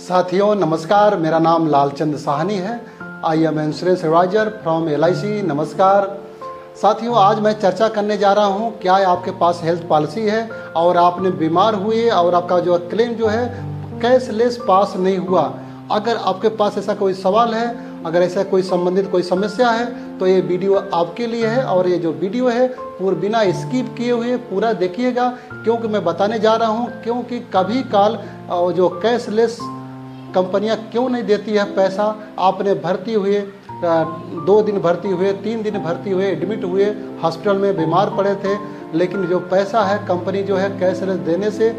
साथियों नमस्कार, मेरा नाम लालचंद साहनी है। I am insurance adviser from LIC। नमस्कार साथियों, आज मैं चर्चा करने जा रहा हूं, क्या आपके पास हेल्थ पॉलिसी है और आपने बीमार हुए और आपका जो क्लेम जो है कैशलेस पास नहीं हुआ। अगर आपके पास ऐसा कोई सवाल है, अगर ऐसा कोई संबंधित कोई समस्या है तो ये वीडियो आपके लिए है। और ये जो वीडियो है पूरा बिना स्किप किए हुए पूरा देखिएगा, क्योंकि मैं बताने जा रहा हूँ क्योंकि कभी काल जो कैशलेस कंपनियां क्यों नहीं देती है पैसा। आपने भर्ती हुए 2 दिन भर्ती हुए, 3 दिन भर्ती हुए, एडमिट हुए, हॉस्पिटल में बीमार पड़े थे, लेकिन जो पैसा है कंपनी जो है कैशलेस देने से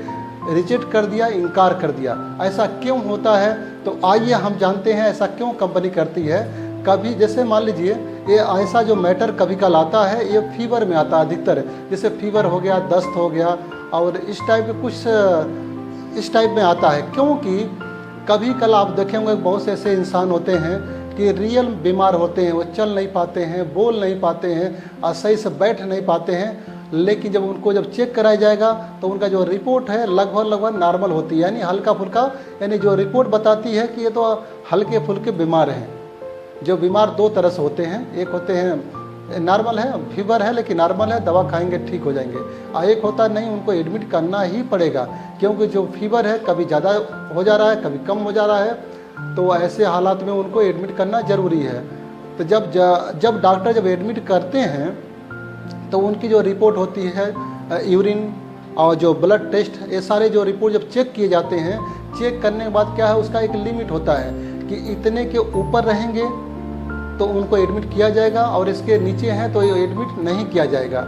रिजेक्ट कर दिया, इनकार कर दिया। ऐसा क्यों होता है? तो आइए हम जानते हैं ऐसा क्यों कंपनी करती है। कभी जैसे मान लीजिए ये ऐसा जो मैटर कभी कल आता है, ये फीवर में आता है अधिकतर, जैसे फीवर हो गया, दस्त हो गया और इस टाइप के कुछ इस टाइप में आता है। क्योंकि कभी कल आप देखे होंगे बहुत से ऐसे इंसान होते हैं कि रियल बीमार होते हैं, वो चल नहीं पाते हैं, बोल नहीं पाते हैं, सही से बैठ नहीं पाते हैं, लेकिन जब उनको चेक कराया जाएगा तो उनका जो रिपोर्ट है लगभग नॉर्मल होती है, यानी हल्का फुल्का, यानी जो रिपोर्ट बताती है कि ये तो हल्के फुल्के बीमार हैं। जो बीमार 2 तरह से होते हैं, एक होते हैं नॉर्मल है, फीवर है लेकिन नॉर्मल है, दवा खाएंगे ठीक हो जाएंगे, और एक होता नहीं, उनको एडमिट करना ही पड़ेगा, क्योंकि जो फीवर है कभी ज़्यादा हो जा रहा है, कभी कम हो जा रहा है, तो ऐसे हालात में उनको एडमिट करना ज़रूरी है। तो जब डॉक्टर जब एडमिट करते हैं तो उनकी जो रिपोर्ट होती है, यूरिन और जो ब्लड टेस्ट, ये सारे जो रिपोर्ट जब चेक किए जाते हैं, चेक करने के बाद क्या है, उसका एक लिमिट होता है कि इतने के ऊपर रहेंगे तो उनको एडमिट किया जाएगा और इसके नीचे हैं तो ये एडमिट नहीं किया जाएगा।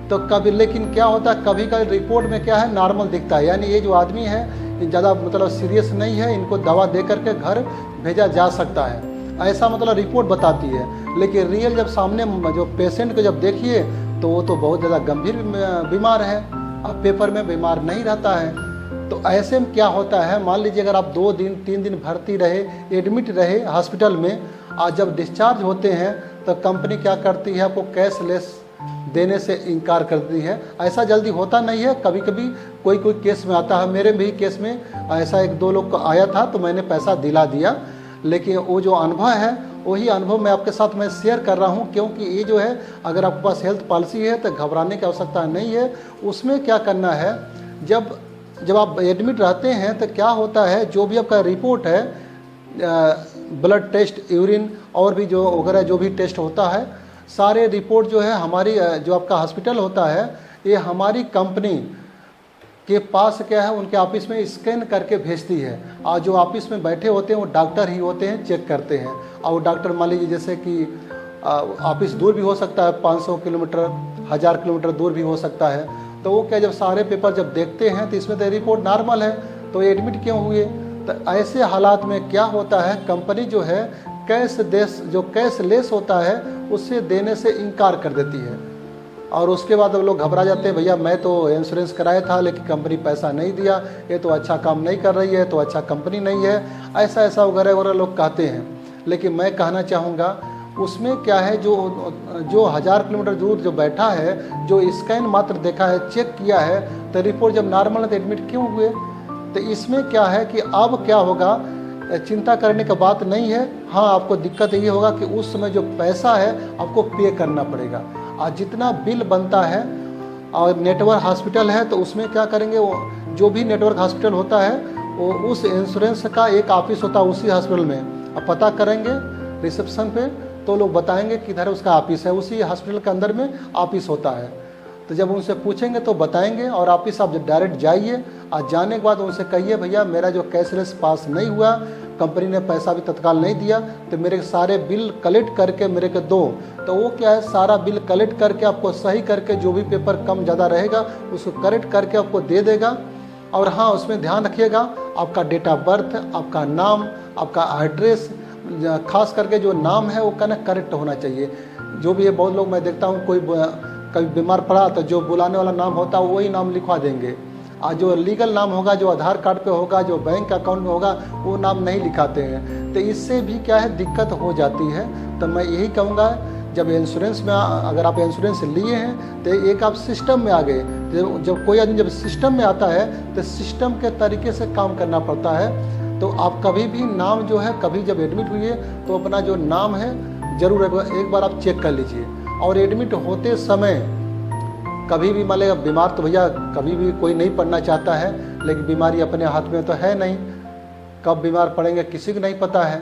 तो कभी लेकिन क्या होता है, कभी कभी रिपोर्ट में क्या है, नॉर्मल दिखता है, यानी ये जो आदमी है ज़्यादा सीरियस नहीं है, इनको दवा दे करके घर भेजा जा सकता है, ऐसा रिपोर्ट बताती है। लेकिन रियल जब सामने जो पेशेंट को जब देखिए तो वो तो बहुत ज़्यादा गंभीर बीमार है, अब पेपर में बीमार नहीं रहता है। तो ऐसे में क्या होता है, मान लीजिए अगर आप 2 दिन 3 दिन भर्ती रहे, एडमिट रहे हॉस्पिटल में, और जब डिस्चार्ज होते हैं तो कंपनी क्या करती है, आपको कैशलेस देने से इनकार करती है। ऐसा जल्दी होता नहीं है, कभी कभी कोई केस में आता है। मेरे भी केस में ऐसा 1-2 लोग को आया था तो मैंने पैसा दिला दिया, लेकिन वो जो अनुभव है वही अनुभव मैं आपके साथ मैं शेयर कर रहा हूँ, क्योंकि ये जो है अगर आपके पास हेल्थ पॉलिसी है तो घबराने की आवश्यकता नहीं है। उसमें क्या करना है, जब आप एडमिट रहते हैं तो क्या होता है, जो भी आपका रिपोर्ट है, ब्लड टेस्ट, यूरिन और भी जो वगैरह जो भी टेस्ट होता है, सारे रिपोर्ट जो है हमारी जो आपका हॉस्पिटल होता है, ये हमारी कंपनी के पास क्या है, उनके ऑफिस में स्कैन करके भेजती है, और जो ऑफिस में बैठे होते हैं वो डॉक्टर ही होते हैं, चेक करते हैं। और वो डॉक्टर मान लीजिए जैसे कि ऑफिस दूर भी हो सकता है, 500 किलोमीटर 1000 किलोमीटर दूर भी हो सकता है, तो वो क्या जब सारे पेपर जब देखते हैं तो इसमें तो रिपोर्ट नॉर्मल है, तो एडमिट क्यों हुए। तो ऐसे हालात में क्या होता है, कंपनी जो है कैशलेस होता है उससे देने से इनकार कर देती है, और उसके बाद अब लोग घबरा जाते हैं, भैया मैं तो इंश्योरेंस कराया था लेकिन कंपनी पैसा नहीं दिया, ये तो अच्छा काम नहीं कर रही है, तो अच्छा कंपनी नहीं है, ऐसा वगैरह वगैरह लोग कहते हैं। लेकिन मैं कहना चाहूँगा उसमें क्या है, जो 1000 किलोमीटर दूर जो बैठा है, जो स्कैन मात्र देखा है, चेक किया है, तो रिपोर्ट जब नॉर्मल है तो एडमिट क्यों हुए। तो इसमें क्या है कि अब क्या होगा, चिंता करने का बात नहीं है। हाँ, आपको दिक्कत ये होगा कि उस समय जो पैसा है आपको पे करना पड़ेगा, और जितना बिल बनता है, और नेटवर्क हॉस्पिटल है तो उसमें क्या करेंगे, वो जो भी नेटवर्क हॉस्पिटल होता है वो उस इंश्योरेंस का एक ऑफिस होता है उसी हॉस्पिटल में। अब पता करेंगे रिसेप्शन पे तो लोग बताएंगे किधर उसका ऑफिस है, उसी हॉस्पिटल के अंदर में ऑफिस होता है। तो जब उनसे पूछेंगे तो बताएंगे, और ऑफिस आप जब डायरेक्ट जाइए, और जाने के बाद उनसे कहिए भैया मेरा जो कैशलेस पास नहीं हुआ, कंपनी ने पैसा भी तत्काल नहीं दिया, तो मेरे सारे बिल कलेक्ट करके मेरे को दो। तो वो क्या है, सारा बिल कलेक्ट करके आपको सही करके, जो भी पेपर कम ज़्यादा रहेगा उसको करेक्ट करके आपको दे देगा। और हाँ, उसमें ध्यान रखिएगा आपका डेट ऑफ बर्थ, आपका नाम, आपका एड्रेस, खास करके जो नाम है वो करेक्ट होना चाहिए। जो भी है, बहुत लोग मैं देखता हूँ कोई कभी बीमार पड़ा तो जो बुलाने वाला नाम होता है वही नाम लिखवा देंगे, और जो लीगल नाम होगा, जो आधार कार्ड पे होगा, जो बैंक अकाउंट में होगा, वो नाम नहीं लिखाते हैं। तो इससे भी क्या है, दिक्कत हो जाती है। तो मैं यही कहूँगा, जब इंश्योरेंस में अगर आप इंश्योरेंस लिए हैं तो एक आप सिस्टम में आ गए। जब कोई आदमी जब सिस्टम में आता है तो सिस्टम के तरीके से काम करना पड़ता है। तो आप कभी भी नाम जो है, कभी जब एडमिट हुई है तो अपना जो नाम है ज़रूर एक बार आप चेक कर लीजिए। और एडमिट होते समय कभी भी मान लीजिए बीमार, तो भैया कभी भी कोई नहीं पड़ना चाहता है, लेकिन बीमारी अपने हाथ में तो है नहीं, कब बीमार पड़ेंगे किसी को नहीं पता है।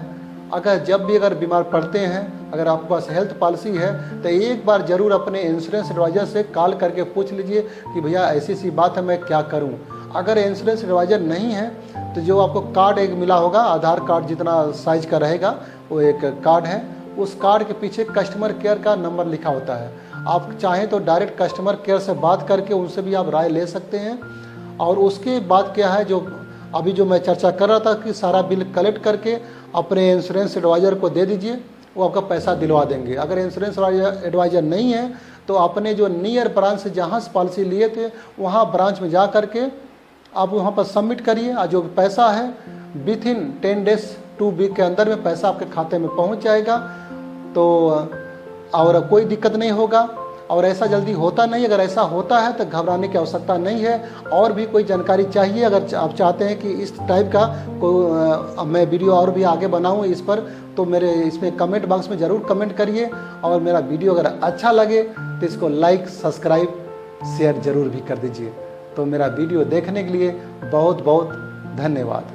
अगर बीमार पड़ते हैं, अगर आपके पास हेल्थ पॉलिसी है तो एक बार ज़रूर अपने इंश्योरेंस एडवाइज़र से कॉल करके पूछ लीजिए कि भैया ऐसी सी बात है, मैं क्या करूं। अगर इंश्योरेंस एडवाइज़र नहीं है तो जो आपको कार्ड एक मिला होगा, आधार कार्ड जितना साइज का रहेगा वो एक कार्ड है, उस कार्ड के पीछे कस्टमर केयर का नंबर लिखा होता है। आप चाहें तो डायरेक्ट कस्टमर केयर से बात करके उनसे भी आप राय ले सकते हैं। और उसके बाद क्या है, जो अभी जो मैं चर्चा कर रहा था कि सारा बिल कलेक्ट करके अपने इंश्योरेंस एडवाइज़र को दे दीजिए, वो आपका पैसा दिलवा देंगे। अगर इंश्योरेंस एडवाइज़र नहीं है तो अपने जो नियर ब्रांच से जहाँ से पॉलिसी लिए थे वहाँ ब्रांच में जा करके आप वहाँ पर सबमिट करिए, और जो पैसा है विथ इन 10 डेज 2 वीक के अंदर में पैसा आपके खाते में पहुँच जाएगा। तो और कोई दिक्कत नहीं होगा, और ऐसा जल्दी होता नहीं। अगर ऐसा होता है तो घबराने की आवश्यकता नहीं है। और भी कोई जानकारी चाहिए, अगर आप चाहते हैं कि इस टाइप का मैं वीडियो और भी आगे बनाऊं इस पर, तो मेरे इसमें कमेंट बॉक्स में ज़रूर कमेंट करिए। और मेरा वीडियो अगर अच्छा लगे तो इसको लाइक, सब्सक्राइब, शेयर ज़रूर भी कर दीजिए। तो मेरा वीडियो देखने के लिए बहुत बहुत धन्यवाद।